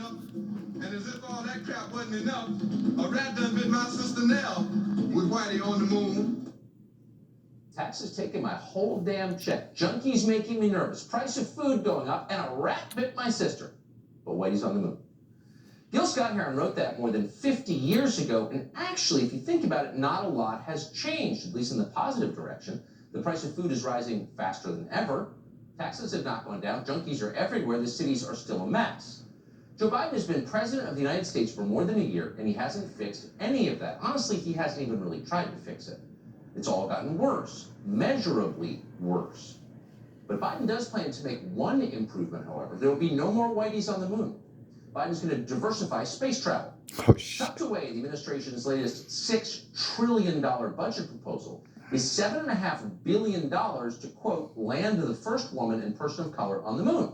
And as if all that crap wasn't enough, a rat done bit my sister Nell with Whitey on the moon. Taxes taking my whole damn check. Junkies making me nervous. Price of food going up, and a rat bit my sister. But Whitey's on the moon. Gil Scott-Heron wrote that more than 50 years ago, and actually, if you think about it, not a lot has changed, at least in the positive direction. The price of food is rising faster than ever. Taxes have not gone down. Junkies are everywhere. The cities are still a mess. Joe Biden has been president of the United States for more than a year, and he hasn't fixed any of that. Honestly, he hasn't even really tried to fix it. It's all gotten worse, measurably worse. But Biden does plan to make one improvement, however. There will be no more Whiteys on the moon. Biden's going to diversify space travel. Oh, shit. Tucked away in the administration's latest $6 trillion budget proposal is $7.5 billion to, quote, land the first woman and person of color on the moon.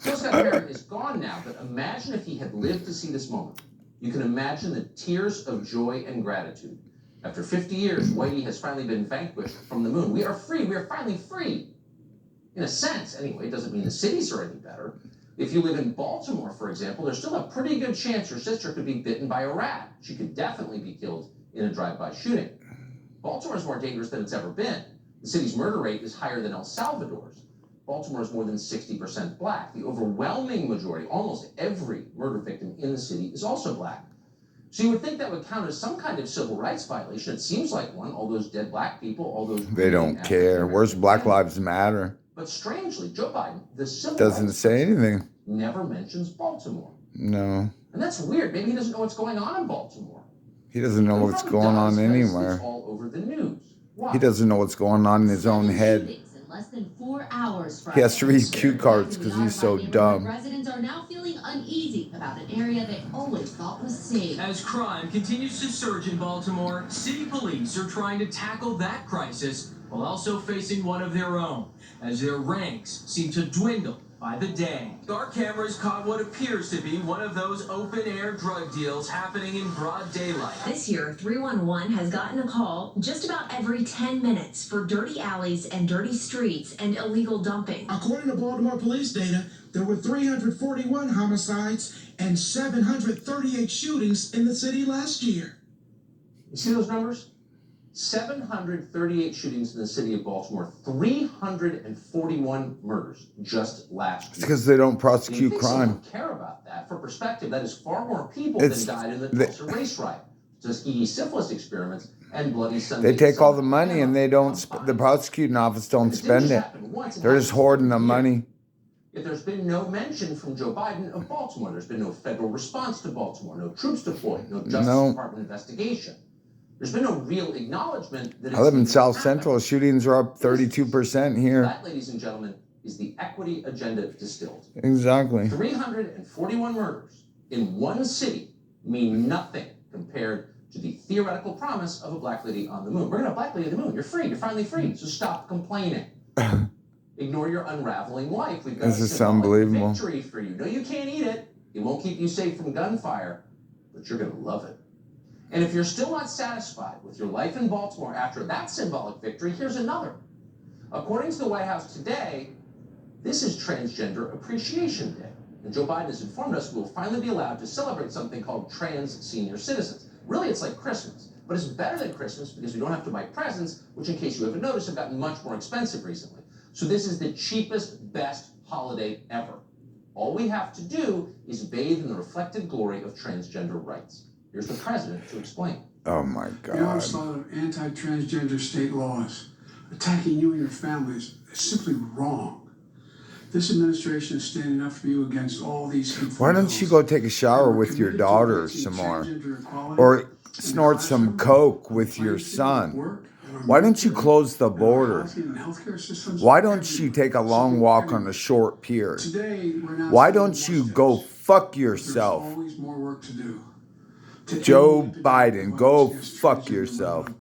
Gil Scott-Heron is gone now, but imagine if he had lived to see this moment. You can imagine the tears of joy and gratitude. After 50 years, Whitey has finally been vanquished from the moon. We are free. We are finally free. In a sense, anyway. It doesn't mean the cities are any better. If you live in Baltimore, for example, there's still a pretty good chance your sister could be bitten by a rat. She could definitely be killed in a drive-by shooting. Baltimore is more dangerous than it's ever been. The city's murder rate is higher than El Salvador's. Baltimore is more than 60% black. The overwhelming majority, almost every murder victim in the city, is also black. So you would think that would count as some kind of civil rights violation. It seems like one. All those dead black people, all those... They don't care. Where's Black Lives Matter? But strangely, Joe Biden, the civil Doesn't rights say anything. never mentions Baltimore. No. And that's weird. Maybe he doesn't know what's going on in Baltimore. He doesn't know what's going on anywhere. It's all over the news. Why? He doesn't know what's going on in his own head. Less than 4 hours He has to read cue cards because he's so dumb. Residents are now feeling uneasy about an area they always thought was safe. As crime continues to surge in Baltimore, city police are trying to tackle that crisis while also facing one of their own, as their ranks seem to dwindle by the day. Our cameras caught what appears to be one of those open-air drug deals happening in broad daylight. This year, 311 has gotten a call just about every 10 minutes for dirty alleys and dirty streets and illegal dumping. According to Baltimore police data, there were 341 homicides and 738 shootings in the city last year. You see those numbers? 738 shootings in the city of Baltimore, 341 murders just last year. It's because they don't prosecute You think crime. someone care about that? For perspective, that is far more people than died in the Tulsa race riot. Just syphilis experiments and bloody Sunday. They take all the money and they don't. The prosecuting office don't spend it. They're just hoarding the money. Yet there's been no mention from Joe Biden of Baltimore. There's been no federal response to Baltimore, no troops deployed, no Justice Department investigation. There's been no real acknowledgement that I live in South Central. Shootings are up 32% here. That, ladies and gentlemen, is the equity agenda distilled. Exactly. 341 murders in one city mean nothing compared to the theoretical promise of a black lady on the moon. We're going to have a black lady on the moon. You're free. You're finally free. So stop complaining. Ignore your unraveling life. We've got This a is symbolic unbelievable. victory for you. No, you can't eat it. It won't keep you safe from gunfire, but you're going to love it. And if you're still not satisfied with your life in Baltimore after that symbolic victory, here's another. According to the White House today, this is Transgender Appreciation Day. And Joe Biden has informed us we will finally be allowed to celebrate something called trans senior citizens. Really, it's like Christmas, but it's better than Christmas because we don't have to buy presents, which, in case you haven't noticed, have gotten much more expensive recently. So this is the cheapest, best holiday ever. All we have to do is bathe in the reflected glory of transgender rights. Here's the president to explain. Oh my The God. onslaught of anti-transgender state laws attacking you and your families is simply wrong. This administration is standing up for you against all these hateful Why don't bills. you go take a shower We're with your committed to daughter advancing some more? transgender equality Or in the snort some classroom, coke with on your the field, son? work, and our Why don't you military, close the and our border? housing and healthcare systems, Why don't you everywhere. take a long Support walk on everywhere. the short pier? Today, we're announcing Why don't you more go steps, fuck but yourself? There's always more work to do. To end Joe the epidemic Biden, of go violence against fuck transgender yourself. women.